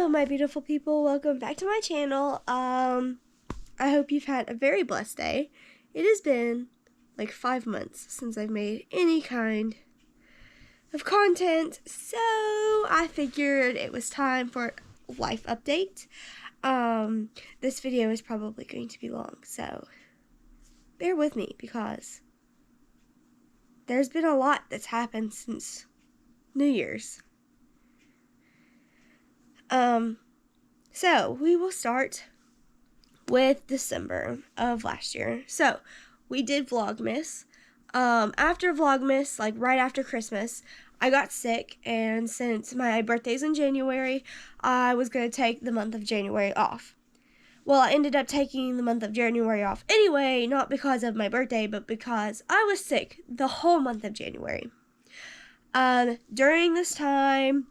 Hello, my beautiful people. Welcome back to my channel. I hope you've had a very blessed day. It has been like 5 months since I've made any kind of content, so I figured it was time for a life update. This video is probably going to be long, so bear with me because there's been a lot that's happened since New Year's. So we will start with December of last year. So we did Vlogmas. After Vlogmas, like right after Christmas, I got sick, and since my birthday's in January, I was going to take the month of January off. Well, I ended up taking the month of January off anyway, not because of my birthday, but because I was sick the whole month of January. During this time,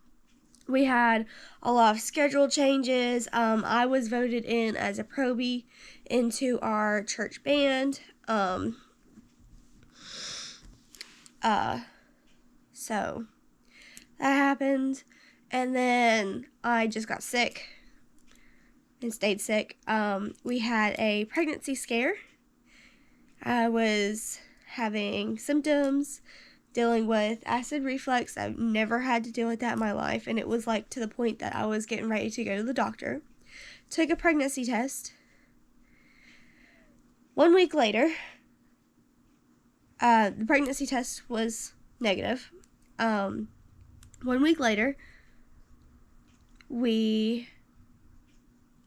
we had a lot of schedule changes. I was voted in as a probie into our church band. So that happened. And then I just got sick and stayed sick. We had a pregnancy scare. I was having symptoms, dealing with acid reflux. I've never had to deal with that in my life, and it was like to the point that I was getting ready to go to the doctor. Took a pregnancy test. 1 week later, the pregnancy test was negative. 1 week later, we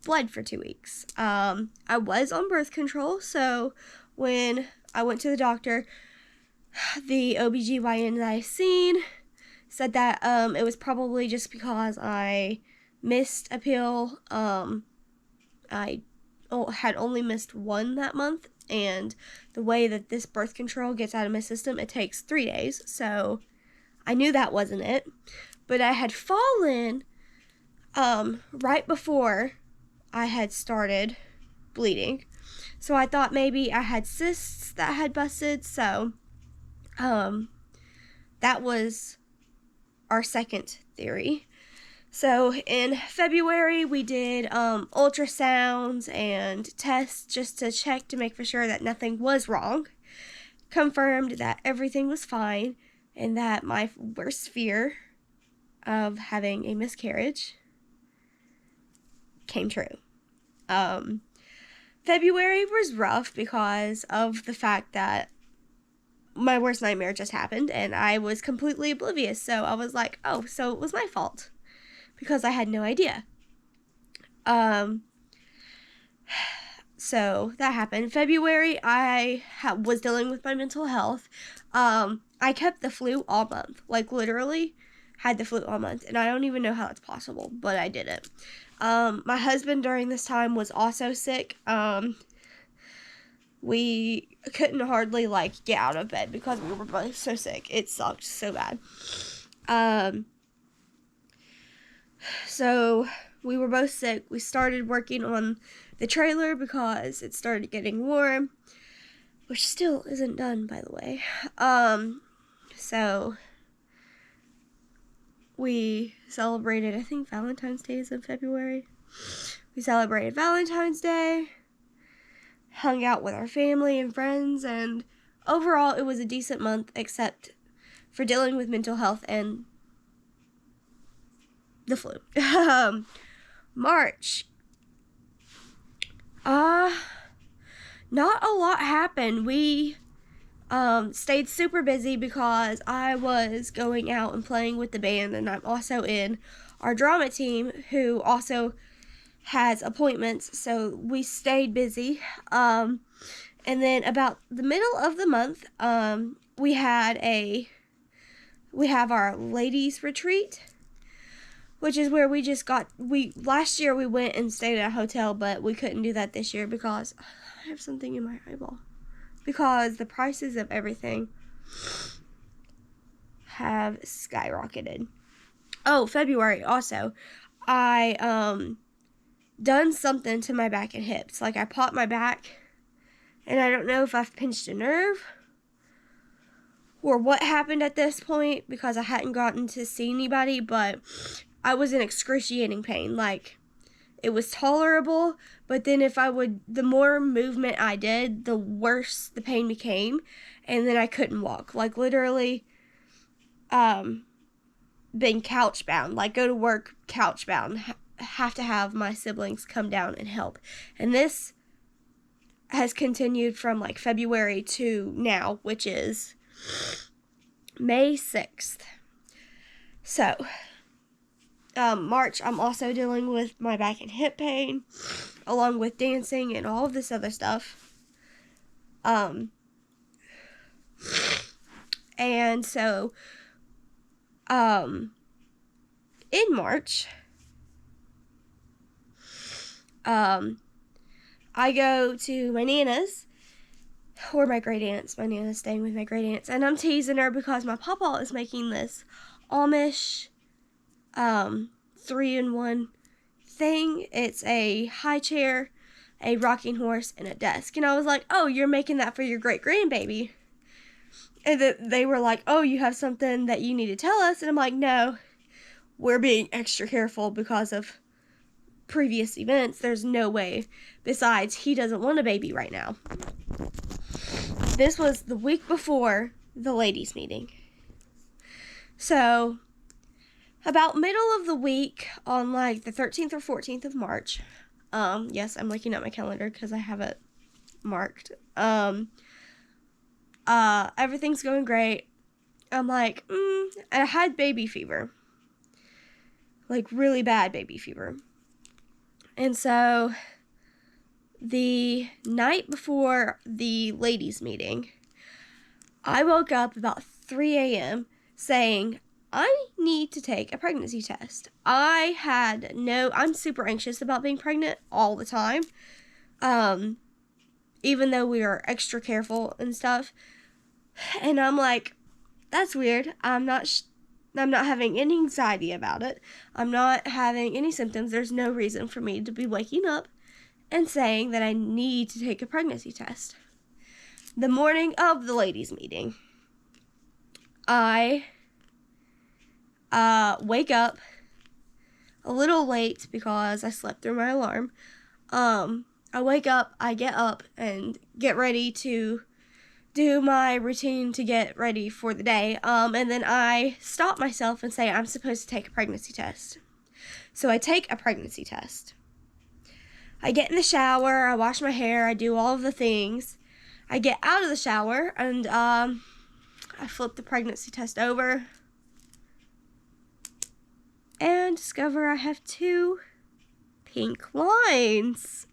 bled for 2 weeks. I was on birth control, so when I went to the doctor, the OBGYN that I seen said that it was probably just because I missed a pill. I had only missed one that month, and the way that this birth control gets out of my system, it takes 3 days, so I knew that wasn't it. But I had fallen right before I had started bleeding, so I thought maybe I had cysts that had busted, so that was our second theory. So in February, we did ultrasounds and tests just to check to make for sure that nothing was wrong. Confirmed that everything was fine and that my worst fear of having a miscarriage came true. February was rough because of the fact that my worst nightmare just happened, and I was completely oblivious, so I was like, oh, so it was my fault, because I had no idea. So that happened. February, I was dealing with my mental health. I kept the flu all month, like literally had the flu all month, and I don't even know how that's possible, but I did it. My husband during this time was also sick. We couldn't hardly, get out of bed because we were both so sick. It sucked so bad. So we were both sick. We started working on the trailer because it started getting warm, which still isn't done, by the way. So we celebrated, I think Valentine's Day is in February. We celebrated Valentine's Day, hung out with our family and friends, and overall it was a decent month except for dealing with mental health and the flu. March. Not a lot happened. We stayed super busy because I was going out and playing with the band, and I'm also in our drama team who also has appointments, so we stayed busy. And then about the middle of the month, we have our ladies retreat, which is where last year we went and stayed at a hotel, but we couldn't do that this year because I have something in my eyeball, because the prices of everything have skyrocketed. Oh, February also, I done something to my back and hips. Like, I popped my back, and I don't know if I've pinched a nerve or what happened at this point because I hadn't gotten to see anybody, but I was in excruciating pain. Like, it was tolerable, but then the more movement I did, the worse the pain became, and then I couldn't walk. Like, literally, being couch bound. Like, go to work couch bound. Have to have my siblings come down and help. And this has continued from, like, February to now, which is May 6th. So, March, I'm also dealing with my back and hip pain, along with dancing and all of this other stuff. And so, in March, I go to my Nana's, or my great aunt's. My Nana's staying with my great aunts, and I'm teasing her because my papa is making this Amish 3-in-1 thing. It's a high chair, a rocking horse, and a desk. And I was like, oh, you're making that for your great grandbaby. And they were like, oh, you have something that you need to tell us. And I'm like, no, we're being extra careful because of previous events. There's no way. Besides, he doesn't want a baby right now. This was the week before the ladies' meeting. So, about middle of the week, on like the 13th or 14th of March, yes, I'm looking at my calendar because I have it marked. Everything's going great. I'm like, I had baby fever. Like, really bad baby fever. And so, the night before the ladies' meeting, I woke up about 3 a.m. saying, I need to take a pregnancy test. I'm super anxious about being pregnant all the time. Even though we are extra careful and stuff. And I'm like, that's weird. I'm not having any anxiety about it. I'm not having any symptoms. There's no reason for me to be waking up and saying that I need to take a pregnancy test. The morning of the ladies' meeting, I wake up a little late because I slept through my alarm. I wake up, I get up and get ready to do my routine to get ready for the day. And then I stop myself and say I'm supposed to take a pregnancy test. So I take a pregnancy test. I get in the shower, I wash my hair, I do all of the things. I get out of the shower and I flip the pregnancy test over and discover I have 2 pink lines.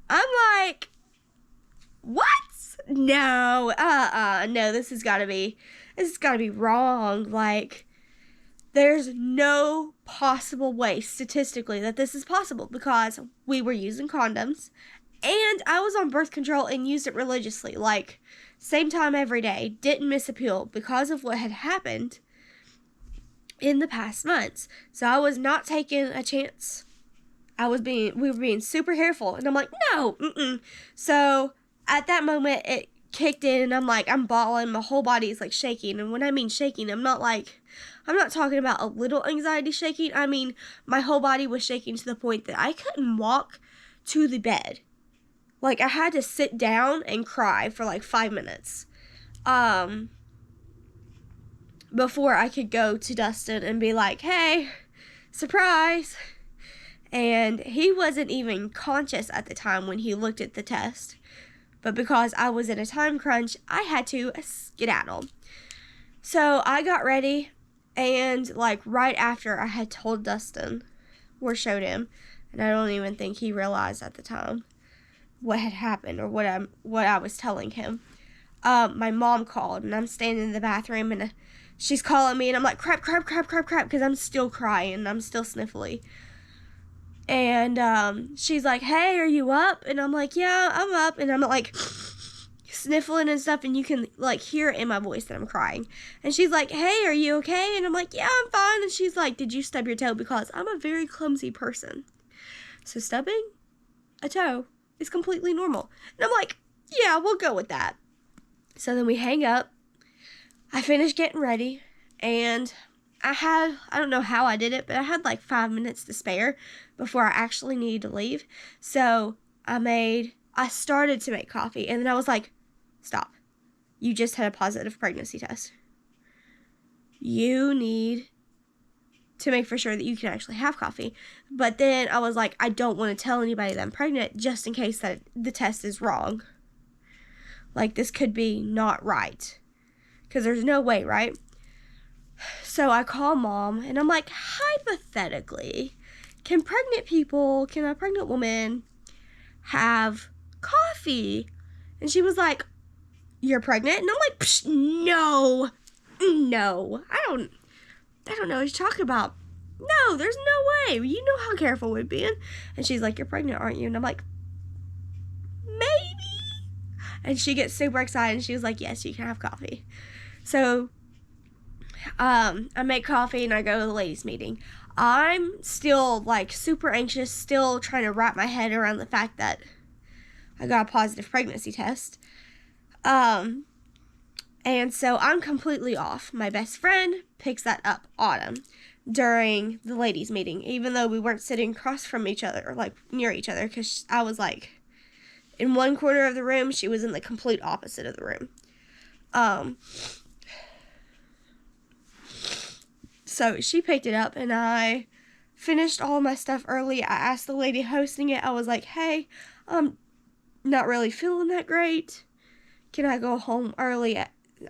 I'm like, what? No, no, this has got to be wrong. Like, there's no possible way statistically that this is possible because we were using condoms and I was on birth control and used it religiously, like, same time every day, didn't miss a pill because of what had happened in the past months. So I was not taking a chance. We were being super careful, and I'm like, no, So at that moment, it kicked in, and I'm like, I'm bawling, my whole body is like shaking, and when I mean shaking, I'm not talking about a little anxiety shaking. I mean, my whole body was shaking to the point that I couldn't walk to the bed. Like, I had to sit down and cry for like 5 minutes. Before I could go to Dustin and be like, hey, surprise. And he wasn't even conscious at the time when he looked at the test. But because I was in a time crunch, I had to skedaddle. So I got ready, and like right after I had told Dustin or showed him, and I don't even think he realized at the time what had happened or what I was telling him. My mom called, and I'm standing in the bathroom, and she's calling me, and I'm like, crap, because I'm still crying, and I'm still sniffly. And she's like, hey, are you up? And I'm like, yeah, I'm up. And I'm like sniffling and stuff, and you can like hear it in my voice that I'm crying. And she's like, hey, are you okay? And I'm like, yeah, I'm fine. And she's like, did you stub your toe? Because I'm a very clumsy person. So stubbing a toe is completely normal. And I'm like, yeah, we'll go with that. So then we hang up. I finish getting ready, and I don't know how I did it, but I had like 5 minutes to spare before I actually needed to leave. So I started to make coffee, and then I was like, stop. You just had a positive pregnancy test. You need to make for sure that you can actually have coffee. But then I was like, I don't want to tell anybody that I'm pregnant just in case that the test is wrong. Like, this could be not right. Because there's no way, right? So I call Mom, and I'm like, hypothetically, can a pregnant woman have coffee? And she was like, you're pregnant? And I'm like, no, I don't know what you're talking about. No, there's no way. You know how careful we've been. And she's like, you're pregnant, aren't you? And I'm like, maybe. And she gets super excited, and she was like, yes, you can have coffee. So I make coffee, and I go to the ladies' meeting. I'm still, like, super anxious, still trying to wrap my head around the fact that I got a positive pregnancy test. And so I'm completely off. My best friend picks that up, Autumn, during the ladies' meeting, even though we weren't sitting across from each other, or, like, near each other, because I was, like, in one corner of the room. She was in the complete opposite of the room. So she picked it up, and I finished all my stuff early. I asked the lady hosting it, I was like, hey, I'm not really feeling that great. Can I go home early?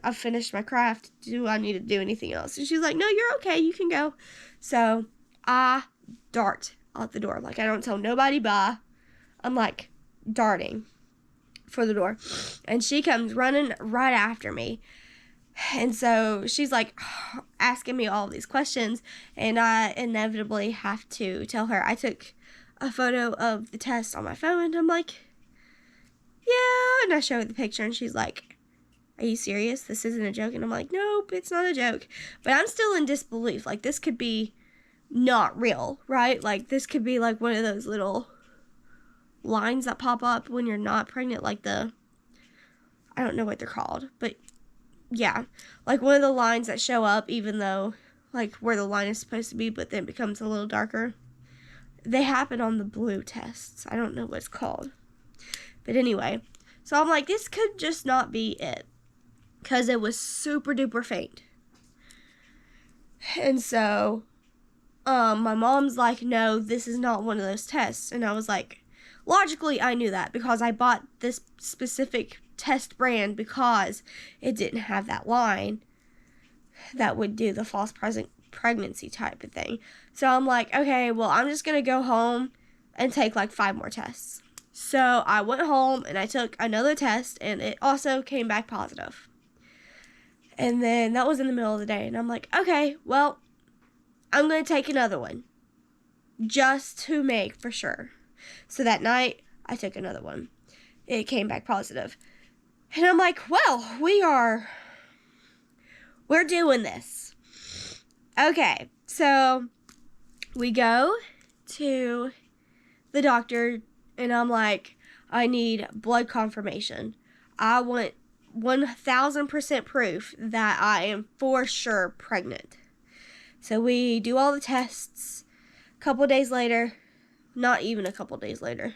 I finished my craft. Do I need to do anything else? And she's like, no, you're okay. You can go. So I dart out the door. Like, I don't tell nobody bye. I'm, like, darting for the door. And she comes running right after me. And so she's, like, asking me all these questions. And I inevitably have to tell her. I took a photo of the test on my phone. And I'm like, yeah. And I show her the picture. And she's like, are you serious? This isn't a joke? And I'm like, nope, it's not a joke. But I'm still in disbelief. Like, this could be not real, right? Like, this could be, like, one of those little lines that pop up when you're not pregnant. Like I don't know what they're called. But, yeah. Like, one of the lines that show up even though, like, where the line is supposed to be, but then it becomes a little darker. They happen on the blue tests. I don't know what it's called. But anyway. So I'm like, this could just not be it. Because it was super duper faint. And so, my mom's like, no, this is not one of those tests. And I was like, logically, I knew that because I bought this specific test brand because it didn't have that line that would do the false pregnancy type of thing. So I'm like, okay, well, I'm just going to go home and take like 5 more tests. So I went home and I took another test, and it also came back positive. And then that was in the middle of the day. And I'm like, okay, well, I'm going to take another one. Just to make for sure. So that night, I took another one. It came back positive. And I'm like, well, we're doing this. Okay, so we go to the doctor, and I'm like, I need blood confirmation. I want 1,000% proof that I am for sure pregnant. So we do all the tests. A couple days later, not even a couple days later,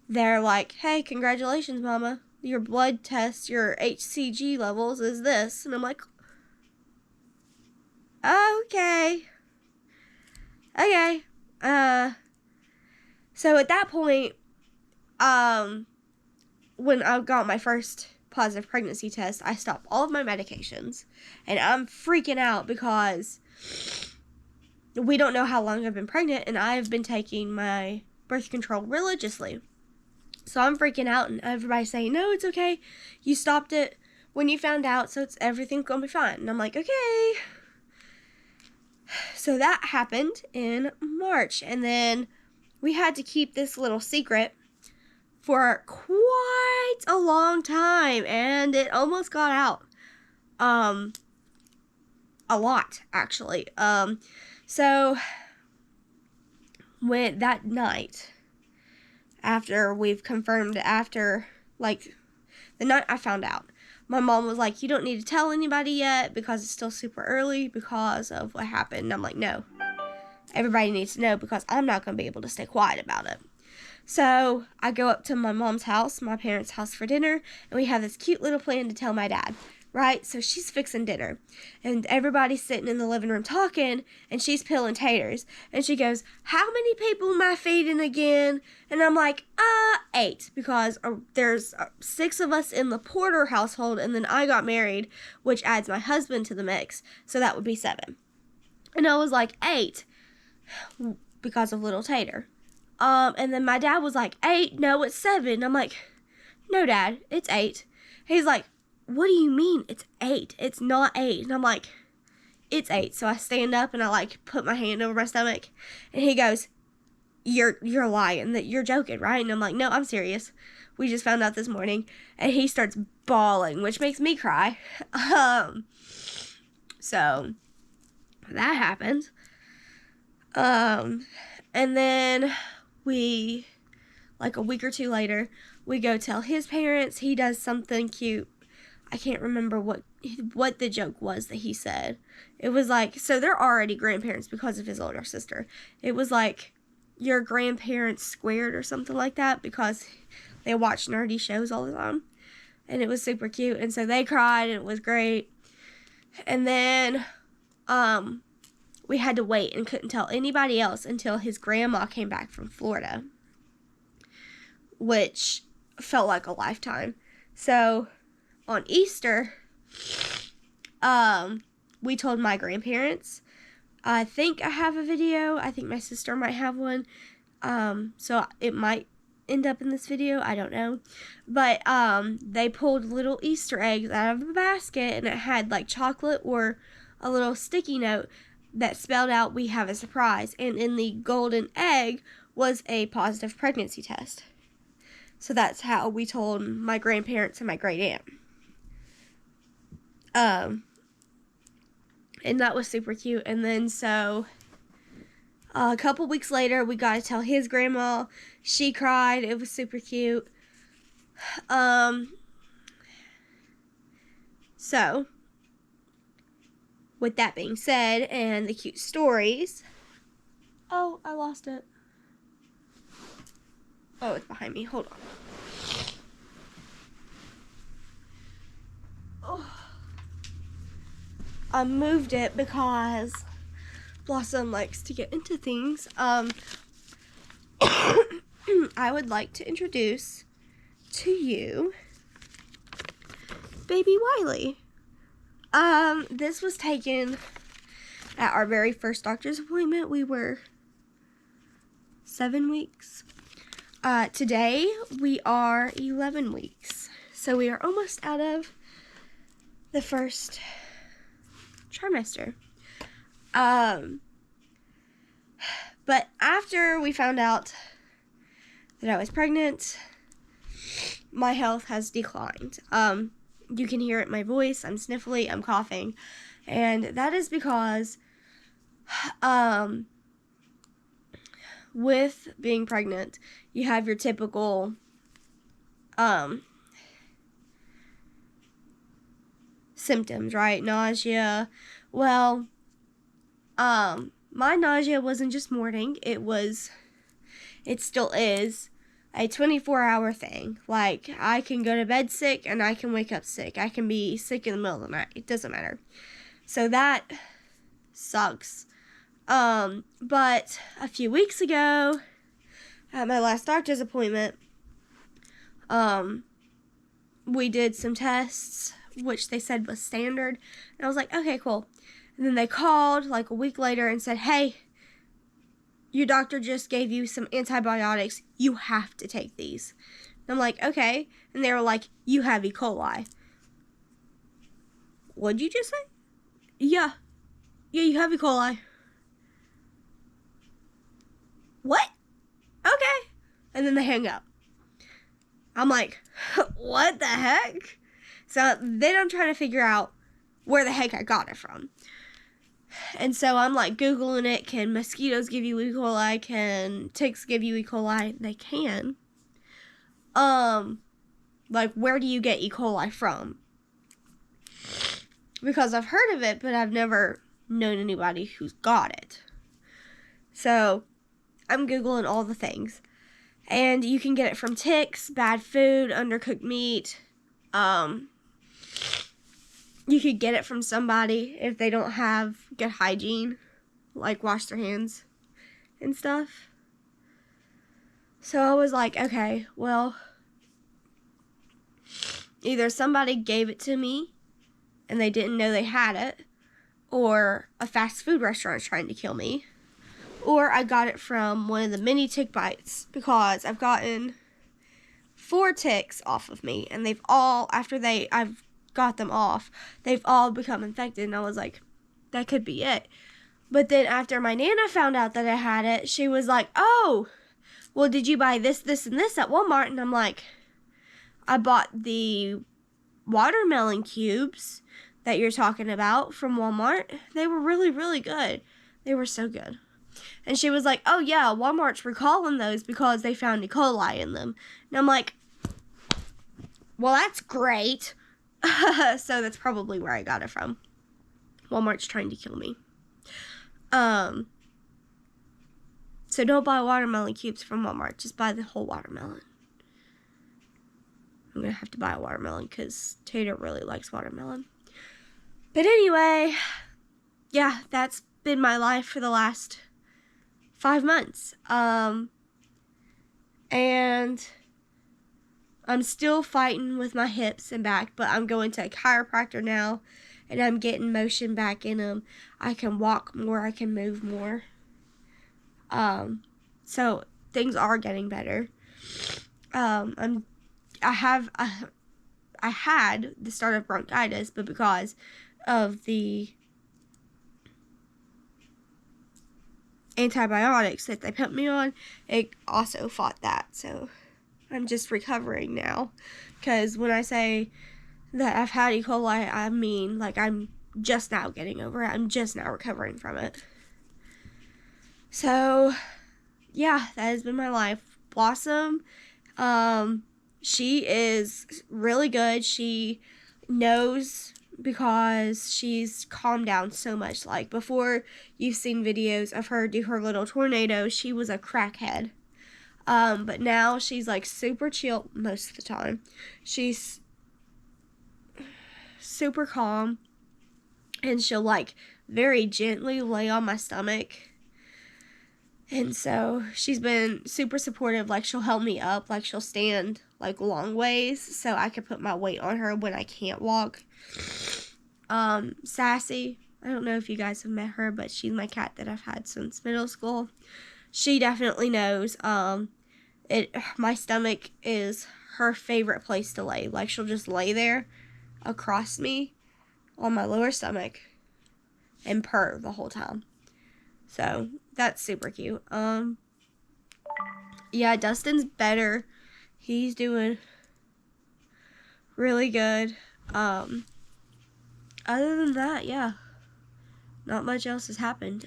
they're like, hey, congratulations, Mama. Your blood test, your HCG levels is this. And I'm like, okay. So at that point, when I got my first positive pregnancy test, I stopped all of my medications, and I'm freaking out because we don't know how long I've been pregnant, and I've been taking my birth control religiously. So I'm freaking out, and everybody's saying, no, it's okay. You stopped it when you found out, so everything's gonna be fine. And I'm like, okay. So that happened in March, and then we had to keep this little secret for quite a long time, and it almost got out. A lot, actually. So when that night, after we've confirmed, after, like, the night I found out, my mom was like, you don't need to tell anybody yet because it's still super early because of what happened. And I'm like, no, everybody needs to know because I'm not going to be able to stay quiet about it. So I go up to my mom's house, my parents' house, for dinner, and we have this cute little plan to tell my dad, right? So she's fixing dinner, and everybody's sitting in the living room talking, and she's peeling taters, and she goes, how many people am I feeding again? And I'm like, 8, because there's 6 of us in the Porter household, and then I got married, which adds my husband to the mix, so that would be 7. And I was like, 8, because of little tater. And then my dad was like, 8, no, it's 7. I'm like, no, Dad, it's 8. He's like, what do you mean it's 8? It's not 8. And I'm like, it's 8. So I stand up and I like put my hand over my stomach, and he goes, you're lying, that you're joking, right? And I'm like, no, I'm serious. We just found out this morning. And he starts bawling, which makes me cry. So that happened. And then we, like a week or 2 later, we go tell his parents. He does something cute. I can't remember what the joke was that he said. It was like, so they're already grandparents because of his older sister. It was like, your grandparents squared or something like that because they watch nerdy shows all the time. And it was super cute. And so they cried and it was great. And then, we had to wait and couldn't tell anybody else until his grandma came back from Florida, which felt like a lifetime. So on Easter, we told my grandparents. I think I have a video. I think my sister might have one. So it might end up in this video. I don't know. But they pulled little Easter eggs out of a basket, and it had like chocolate or a little sticky note that spelled out, we have a surprise. And in the golden egg was a positive pregnancy test. So that's how we told my grandparents and my great aunt. And that was super cute. And then so a couple weeks later, we got to tell his grandma. She cried. It was super cute. So with that being said, and the cute stories. Oh, I lost it. Oh, it's behind me. Hold on. Oh. I moved it because Blossom likes to get into things. I would like to introduce to you baby Wiley. This was taken at our very first doctor's appointment. We were 7 weeks. Today we are 11 weeks. So we are almost out of the first trimester. But after we found out that I was pregnant, my health has declined. You can hear it in my voice. I'm sniffly, I'm coughing. And that is because with being pregnant, you have your typical symptoms, right? Nausea. Well, my nausea wasn't just morning. It still is a 24-hour thing. Like, I can go to bed sick and I can wake up sick. I can be sick in the middle of the night. It doesn't matter. So that sucks. But a few weeks ago, at my last doctor's appointment, we did some tests, which they said was standard. And I was like, okay, cool. And then they called like a week later and said, hey, your doctor just gave you some antibiotics. You have to take these. And I'm like, okay. And they were like, you have E. coli. What'd you just say? Yeah, you have E. coli. What? Okay. And then they hang up. I'm like, what the heck? So then I'm trying to figure out where the heck I got it from. And so I'm like Googling it. Can mosquitoes give you E. coli? Can ticks give you E. coli? They can. Like, where do you get E. coli from? because I've heard of it, but I've never known anybody who's got it. So I'm Googling all the things. And you can get it from ticks, bad food, undercooked meat. You could get it from somebody if they don't have good hygiene, like wash their hands and stuff. So I was like, okay, well, either somebody gave it to me and they didn't know they had it, or a fast food restaurant's trying to kill me, or I got it from one of the mini tick bites, because I've gotten 4 ticks off of me, and they've all, after I've got them off, they've all become infected, and I was like, that could be it. But then after my Nana found out that I had it, she was like, oh, well, did you buy this, this, and this at Walmart? And I'm like, I bought the watermelon cubes that you're talking about from Walmart. They were really, really good. They were so good. And she was like, oh yeah, Walmart's recalling those because they found E. coli in them. And I'm like, well, that's great. So that's probably where I got it from. Walmart's trying to kill me. So don't buy watermelon cubes from Walmart. Just buy the whole watermelon. I'm going to have to buy a watermelon because Tater really likes watermelon. But anyway, yeah, that's been my life for the last 5 months. And I'm still fighting with my hips and back, but I'm going to a chiropractor now, and I'm getting motion back in them. I can walk more, I can move more. So things are getting better. I had the start of bronchitis, but because of the antibiotics that they put me on, it also fought that. So I'm just recovering now. Because when I say that I've had E. coli, I mean, like, I'm just now getting over it. I'm just now recovering from it. So, yeah, that has been my life. Blossom, she is really good. She knows because she's calmed down so much. Like, before you've seen videos of her do her little tornado, she was a crackhead. But now she's, like, super chill most of the time. She's super calm, and she'll, like, very gently lay on my stomach. And so she's been super supportive. Like, she'll help me up. Like, she'll stand, like, long ways so I can put my weight on her when I can't walk. Sassy, I don't know if you guys have met her, but she's my cat that I've had since middle school. She definitely knows. My stomach is her favorite place to lay. Like, she'll just lay there across me on my lower stomach and purr the whole time. So that's super cute. Yeah, Dustin's better. He's doing really good. Other than that, yeah, not much else has happened.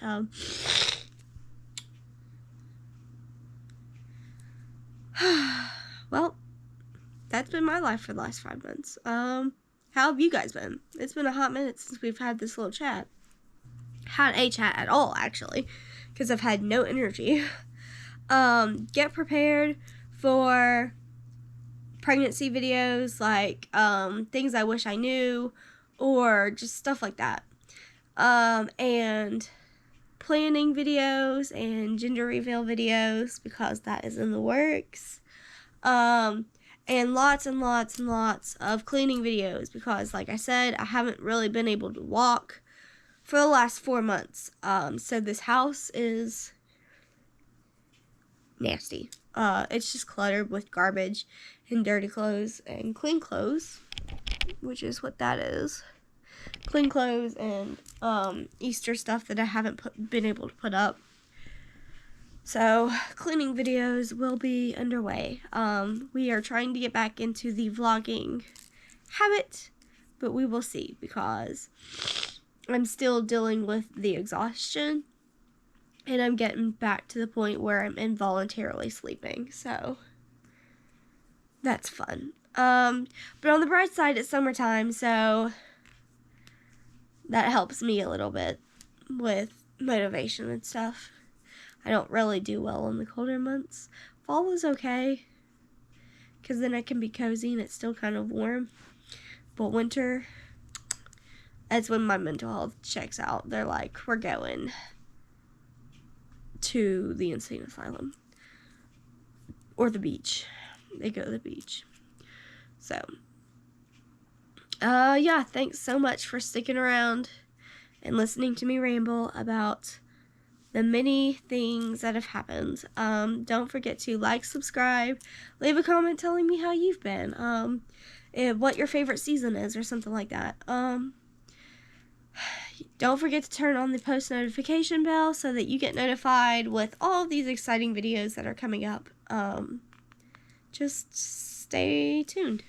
Well, that's been my life for the last 5 months. How have you guys been? It's been a hot minute since we've had this little chat. Had a chat at all, actually, because I've had no energy. Get prepared for pregnancy videos, like things I wish I knew, or just stuff like that. And planning videos and gender reveal videos, because that is in the works. And lots and lots and lots of cleaning videos, because like I said, I haven't really been able to walk for the last 4 months. So this house is nasty. It's just cluttered with garbage and dirty clothes and clean clothes, which is what that is. Clean clothes and Easter stuff that I haven't been able to put up. So cleaning videos will be underway. We are trying to get back into the vlogging habit, but we will see, because I'm still dealing with the exhaustion, and I'm getting back to the point where I'm involuntarily sleeping, so that's fun. But on the bright side, it's summertime, so that helps me a little bit with motivation and stuff. I don't really do well in the colder months. Fall is okay, because then I can be cozy and it's still kind of warm. But winter, that's when my mental health checks out. They're like, we're going to the insane asylum. Or the beach. They go to the beach. So, yeah, thanks so much for sticking around and listening to me ramble about the many things that have happened. Don't forget to like, subscribe, leave a comment telling me how you've been, what your favorite season is, or something like that. Don't forget to turn on the post notification bell so that you get notified with all of these exciting videos that are coming up. Just stay tuned.